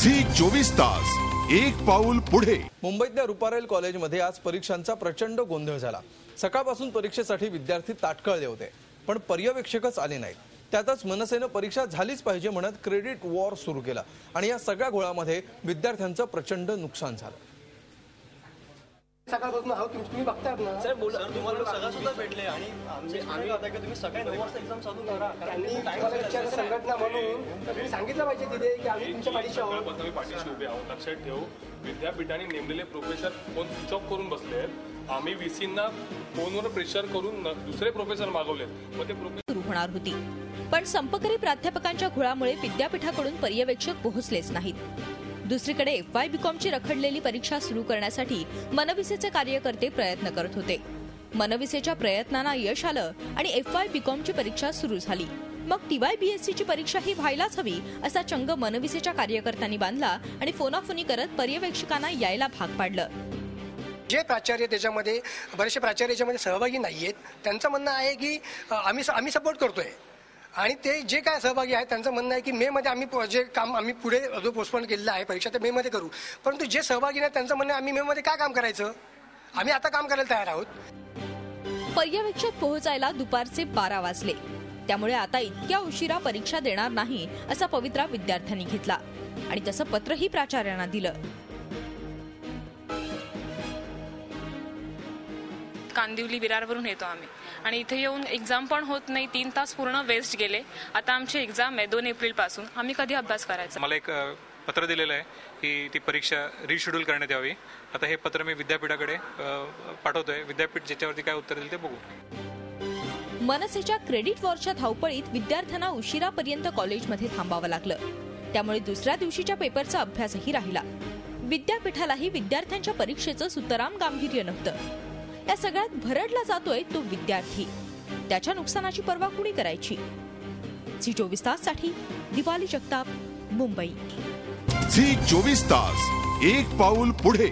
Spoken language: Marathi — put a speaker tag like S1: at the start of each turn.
S1: झी 24 तास एक पाऊल पुढे।
S2: मुंबईतल्या रुपारेल कॉलेजमध्ये आज परीक्षांचा प्रचंड गोंधळ झाला। सकाळपासून परीक्षेसाठी विद्यार्थी ताटकळले होते, पण पर्यवेक्षकच आले नाहीत। त्यातच मनसेने परीक्षा झालीच पाहिजे म्हणत क्रेडिट वॉर सुरू केला आणि या सगळ्या घोळामध्ये विद्यार्थ्यांचं प्रचंड नुकसान झालं।
S3: सकाळपासून आहोत तुम्ही बघताय ना
S4: सर, बोला तुम्हाला सगळं सुद्धा भेटले आणि आम्ही आता की तुम्ही सकाळी 9 वाजता एक्झाम चालू करा।
S3: त्यांनी तुम्हाला विचार संघटना म्हणून तुम्ही सांगितलं पाहिजे तिथे की आम्ही तुमच्या पाठीशी आहोत।
S5: आम्ही पाठीशी उभे आहोत। लक्षात ठेवू, विद्यापीठाने नेमलेले प्रोफेसर फोन स्विच ऑफ करून बसले। आम्ही व्हीसींना फोनवर प्रेशर करून दुसरे प्रोफेसर मागवलेत। मग ते प्रोफेसर
S6: सुरू होणार होती, पण संपकरी प्राध्यापकांच्या घोळामुळे विद्यापीठाकडून पर्यवेक्षक पोहोचलेच नाहीत। दुसरीकडे FY BComची रखडलेली परीक्षा सुरू करण्यासाठी मनविसेचे कार्यकर्ते प्रयत्न करत होते। मनविसेच्या प्रयत्नांना यश आलं आणि FY BComची परीक्षा सुरू झाली। मग TYBSCची परीक्षा ही व्हायलाच हवी असा चंग मनविसेच्या कार्यकर्त्यांनी बांधला आणि फोनाफोनी करत पर्यवेक्षकांना यायला भाग पाडलं।
S3: जे प्राचार्य त्याच्यामध्ये बरेचसे प्राचार्य याच्यामध्ये सहभागी नाहीयेत, त्यांचं म्हणणं आहे की आम्ही सपोर्ट करतोय आणि ते जे काय सहभागी आहेत त्यांचं म्हणणं आहे की मे मध्ये आम्ही जे काम आम्ही पुढे जो पोस्टपोन केलेला आहे परीक्षा ते मे मध्ये करू। परंतु जे सहभागी नाही त्यांचं म्हणणं आम्ही मे मध्ये काय काम करायचं, आम्ही आता काम करायला तयार आहोत।
S6: पर्यवेक्षक पोहोचायला दुपारचे 12 वाजले, त्यामुळे आता इतक्या उशिरा परीक्षा देणार नाही असा पवित्रा विद्यार्थ्यांनी घेतला आणि तसं पत्रही प्राचार्यांना दिलं।
S7: कांदिवली विरारवरून येतो आम्ही आणि इथे येऊन एक्झाम पण होत नाही। 3 तास पूर्ण वेस्ट गेले। आता आमची एक्झाम आहे 2 एप्रिल पासून। आम्ही कधी अभ्यास करायचा?
S8: मला एक पत्र दिलेलं आहे की ती परीक्षा रिशेड्यूल करण्यात यावी। आता हे पत्र मी विद्यापीठाकडे पाठवतोय। विद्यापीठ ज्याच्यावरती काय उत्तर देईल ते बघू।
S6: मनसेच्या क्रेडिट वॉरच्या धावपळीत विद्यार्थ्यांना उशिरापर्यंत कॉलेजमध्ये थांबावं लागलं, त्यामुळे दुसऱ्या दिवशीच्या पेपरचा अभ्यासही राहिला। विद्यापीठालाही विद्यार्थ्यांच्या परीक्षेचं सुतराम गांभीर्य नव्हतं। या सगळ्यात भरडला जातोय तो विद्यार्थी। त्याच्या नुकसानाची पर्वा कुणी करायची? झी 24 ताससाठी दीपाली जगताप, मुंबई।
S1: झी 24 तास एक पाऊल पुढे।